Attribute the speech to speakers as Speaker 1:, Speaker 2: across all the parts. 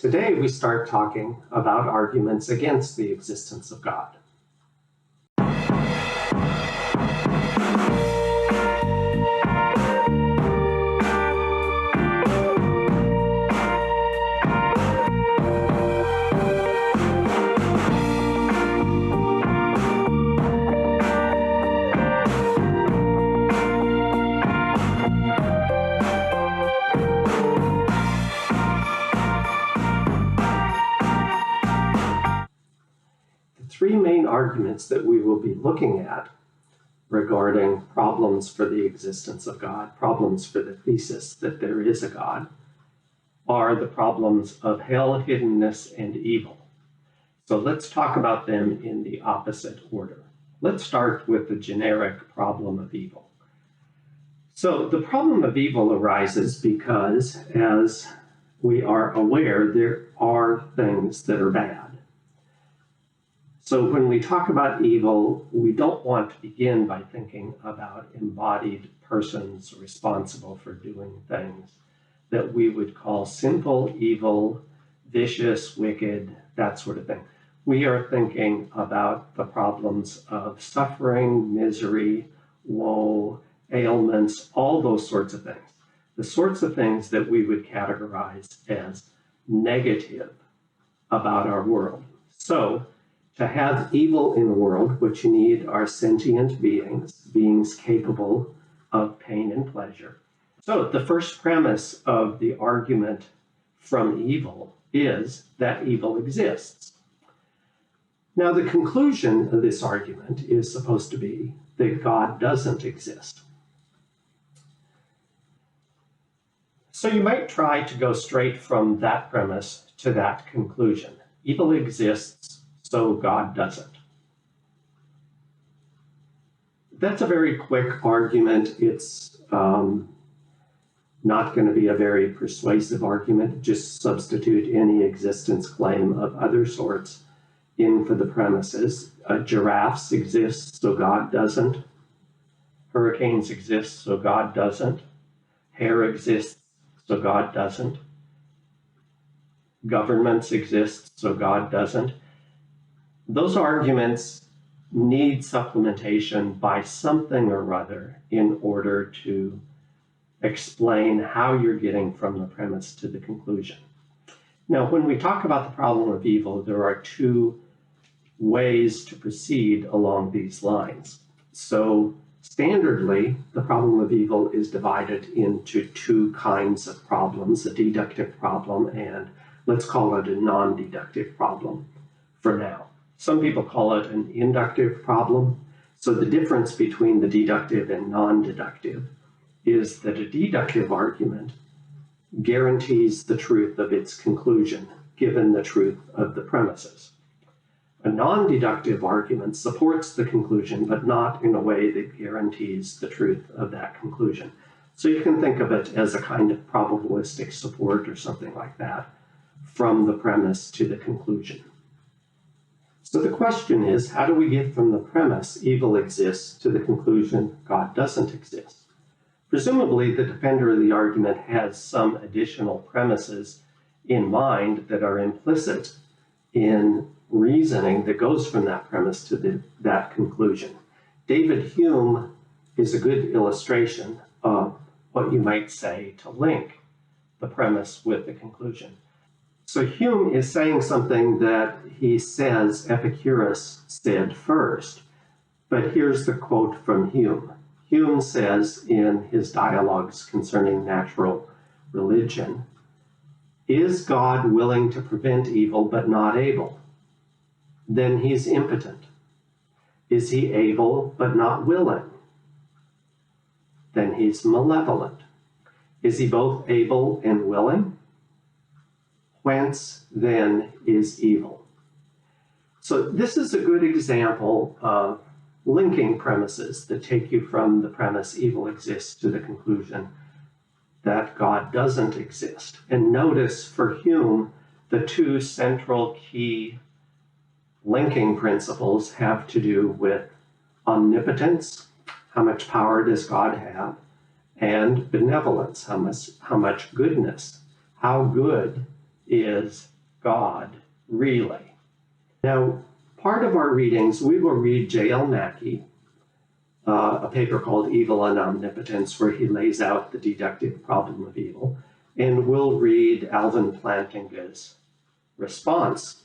Speaker 1: Today we start talking about arguments against the existence of God. Three main arguments that we will be looking at regarding problems for the existence of God, problems for the thesis that there is a God, are the problems of hell, hiddenness, and evil. So let's talk about them in the opposite order. Let's start with the generic problem of evil. So the problem of evil arises because, as we are aware, there are things that are bad. So when we talk about evil, we don't want to begin by thinking about embodied persons responsible for doing things that we would call sinful, evil, vicious, wicked, that sort of thing. We are thinking about the problems of suffering, misery, woe, ailments, all those sorts of things. The sorts of things that we would categorize as negative about our world. So, to have evil in the world, what you need are sentient beings, beings capable of pain and pleasure. So the first premise of the argument from evil is that evil exists. Now, the conclusion of this argument is supposed to be that God doesn't exist. So you might try to go straight from that premise to that conclusion. Evil exists, so God doesn't. That's a very quick argument. It's not going to be a very persuasive argument. Just substitute any existence claim of other sorts in for the premises. Giraffes exist, so God doesn't. Hurricanes exist, so God doesn't. Hair exists, so God doesn't. Governments exist, so God doesn't. Those arguments need supplementation by something or other in order to explain how you're getting from the premise to the conclusion. Now, when we talk about the problem of evil, there are two ways to proceed along these lines. So, standardly, the problem of evil is divided into two kinds of problems, a deductive problem and let's call it a non-deductive problem for now. Some people call it an inductive problem. So the difference between the deductive and non-deductive is that a deductive argument guarantees the truth of its conclusion, given the truth of the premises. A non-deductive argument supports the conclusion, but not in a way that guarantees the truth of that conclusion. So you can think of it as a kind of probabilistic support or something like that from the premise to the conclusion. So the question is, how do we get from the premise evil exists to the conclusion God doesn't exist? Presumably, the defender of the argument has some additional premises in mind that are implicit in reasoning that goes from that premise to that conclusion. David Hume is a good illustration of what you might say to link the premise with the conclusion. So Hume is saying something that he says Epicurus said first, but here's the quote from Hume. Hume says in his dialogues concerning natural religion, "Is God willing to prevent evil but not able? Then he's impotent. Is he able but not willing? Then he's malevolent. Is he both able and willing? Whence then is evil?" So this is a good example of linking premises that take you from the premise evil exists to the conclusion that God doesn't exist. And notice for Hume, the two central key linking principles have to do with omnipotence, how much power does God have, and benevolence, how much goodness, how good is God really? Now, part of our readings, we will read J.L. Mackie, a paper called Evil and Omnipotence, where he lays out the deductive problem of evil. And we'll read Alvin Plantinga's response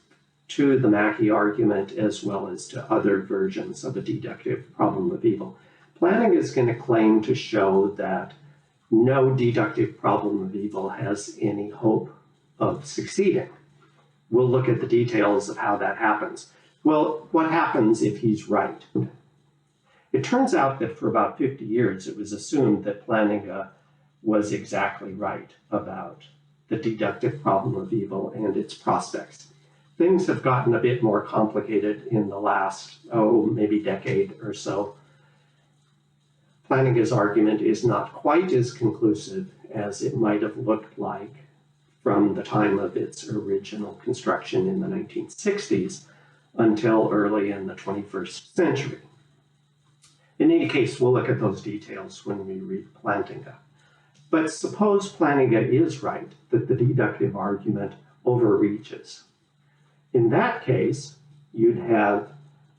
Speaker 1: to the Mackie argument, as well as to other versions of a deductive problem of evil. Plantinga is going to claim to show that no deductive problem of evil has any hope of succeeding. We'll look at the details of how that happens. Well, what happens if he's right? It turns out that for about 50 years, it was assumed that Plantinga was exactly right about the deductive problem of evil and its prospects. Things have gotten a bit more complicated in the last, maybe decade or so. Plantinga's argument is not quite as conclusive as it might have looked like from the time of its original construction in the 1960s until early in the 21st century. In any case, we'll look at those details when we read Plantinga. But suppose Plantinga is right that the deductive argument overreaches. In that case, you'd have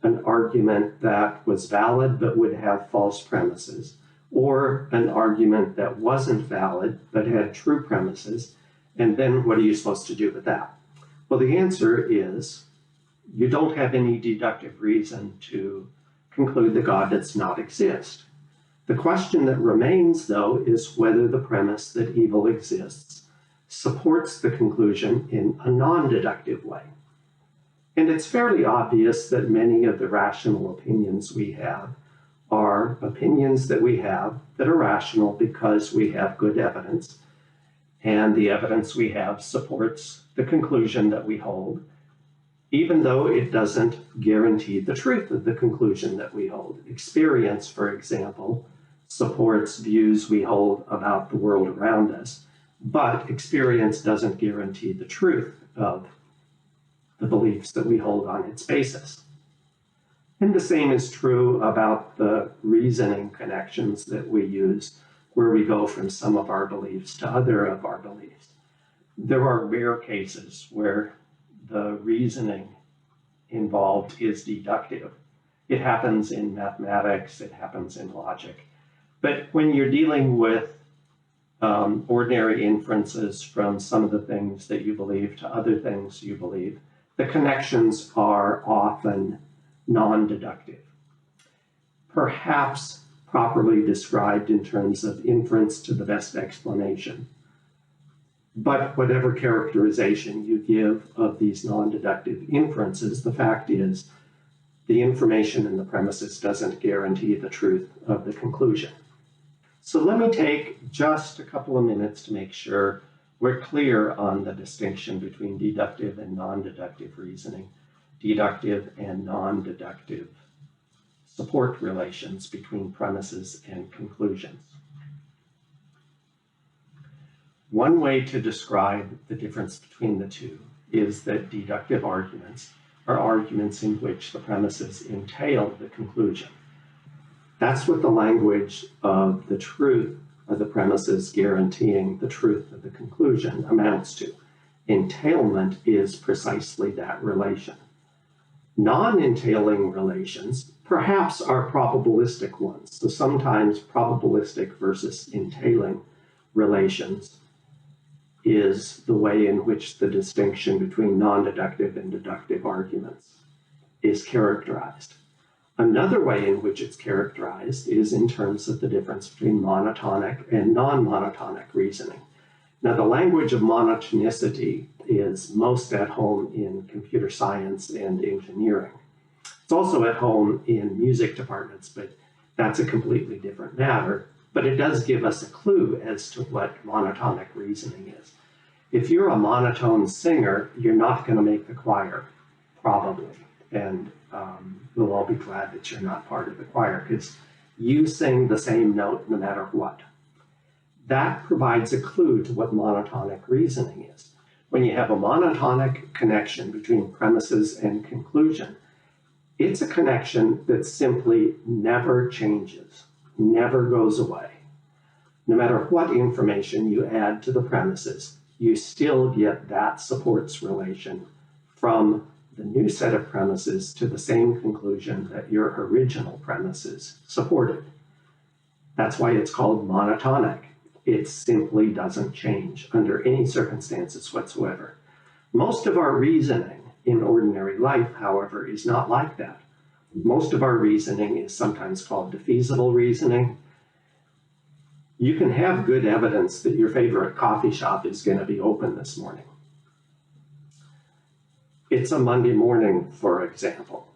Speaker 1: an argument that was valid but would have false premises, or an argument that wasn't valid but had true premises. And then what are you supposed to do with that? Well, the answer is you don't have any deductive reason to conclude that God does not exist. The question that remains, though, is whether the premise that evil exists supports the conclusion in a non-deductive way. And it's fairly obvious that many of the rational opinions we have are opinions that we have that are rational because we have good evidence, and the evidence we have supports the conclusion that we hold, even though it doesn't guarantee the truth of the conclusion that we hold. Experience, for example, supports views we hold about the world around us, but experience doesn't guarantee the truth of the beliefs that we hold on its basis. And the same is true about the reasoning connections that we use, where we go from some of our beliefs to other of our beliefs. There are rare cases where the reasoning involved is deductive. It happens in mathematics, it happens in logic. But when you're dealing with ordinary inferences from some of the things that you believe to other things you believe, the connections are often non-deductive. Perhaps properly described in terms of inference to the best explanation. But whatever characterization you give of these non-deductive inferences, the fact is the information in the premises doesn't guarantee the truth of the conclusion. So let me take just a couple of minutes to make sure we're clear on the distinction between deductive and non-deductive reasoning, deductive and non-deductive support relations between premises and conclusions. One way to describe the difference between the two is that deductive arguments are arguments in which the premises entail the conclusion. That's what the language of the truth of the premises guaranteeing the truth of the conclusion amounts to. Entailment is precisely that relation. Non-entailing relations perhaps are probabilistic ones. So sometimes probabilistic versus entailing relations is the way in which the distinction between non-deductive and deductive arguments is characterized. Another way in which it's characterized is in terms of the difference between monotonic and non-monotonic reasoning. Now, the language of monotonicity is most at home in computer science and engineering. It's also at home in music departments, but that's a completely different matter. But it does give us a clue as to what monotonic reasoning is. If you're a monotone singer, you're not going to make the choir, probably. And we'll all be glad that you're not part of the choir because you sing the same note no matter what. That provides a clue to what monotonic reasoning is. When you have a monotonic connection between premises and conclusion, it's a connection that simply never changes, never goes away. No matter what information you add to the premises, you still get that supports relation from the new set of premises to the same conclusion that your original premises supported. That's why it's called monotonic. It simply doesn't change under any circumstances whatsoever. Most of our reasoning in ordinary life, however, is not like that. Most of our reasoning is sometimes called defeasible reasoning. You can have good evidence that your favorite coffee shop is going to be open this morning. It's a Monday morning, for example.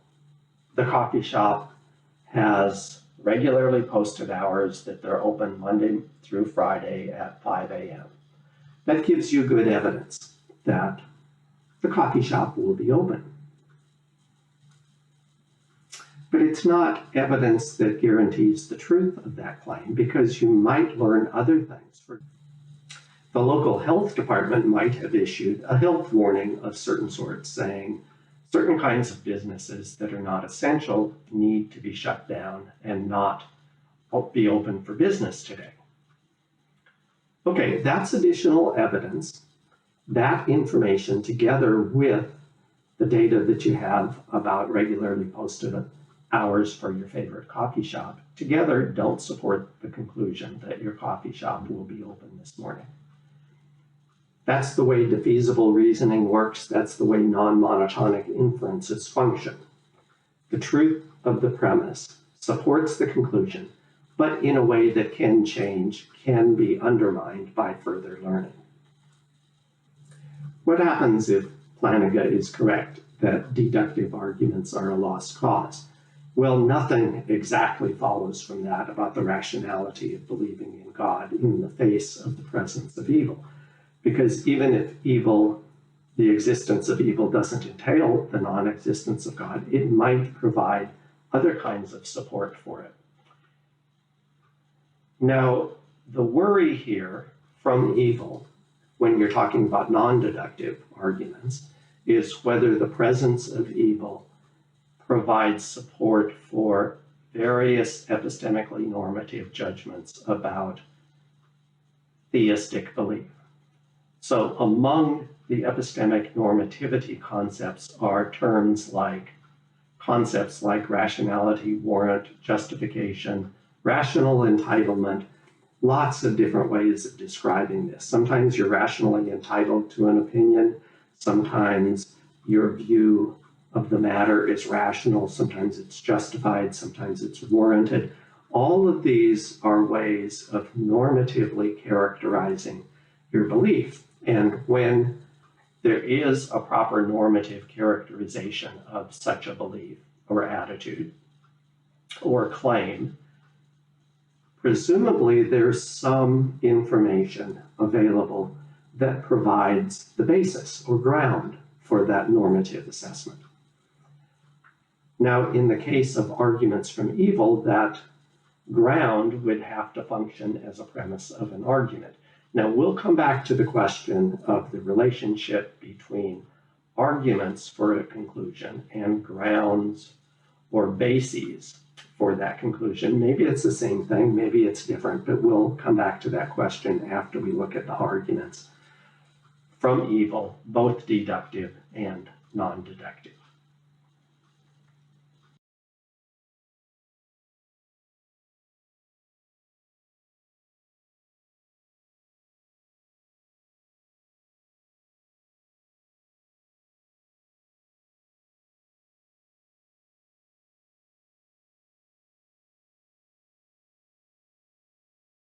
Speaker 1: The coffee shop has regularly posted hours that they're open Monday through Friday at 5 a.m. That gives you good evidence that the coffee shop will be open. But it's not evidence that guarantees the truth of that claim, because you might learn other things. The local health department might have issued a health warning of certain sorts, saying certain kinds of businesses that are not essential need to be shut down and not be open for business today. Okay, that's additional evidence. That information, together with the data that you have about regularly posted hours for your favorite coffee shop, together don't support the conclusion that your coffee shop will be open this morning. That's the way defeasible reasoning works. That's the way non-monotonic inferences function. The truth of the premise supports the conclusion, but in a way that can change, can be undermined by further learning. What happens if Flanagan is correct that deductive arguments are a lost cause? Well, nothing exactly follows from that about the rationality of believing in God in the face of the presence of evil. Because even if evil, the existence of evil doesn't entail the non-existence of God, it might provide other kinds of support for it. Now, the worry here from evil, when you're talking about non-deductive arguments, is whether the presence of evil provides support for various epistemically normative judgments about theistic belief. So among the epistemic normativity concepts are concepts like rationality, warrant, justification, rational entitlement, lots of different ways of describing this. Sometimes you're rationally entitled to an opinion. Sometimes your view of the matter is rational. Sometimes it's justified. Sometimes it's warranted. All of these are ways of normatively characterizing your belief. And when there is a proper normative characterization of such a belief or attitude or claim, presumably there's some information available that provides the basis or ground for that normative assessment. Now, in the case of arguments from evil, that ground would have to function as a premise of an argument. Now, we'll come back to the question of the relationship between arguments for a conclusion and grounds or bases for that conclusion. Maybe it's the same thing, maybe it's different, but we'll come back to that question after we look at the arguments from evil, both deductive and non-deductive.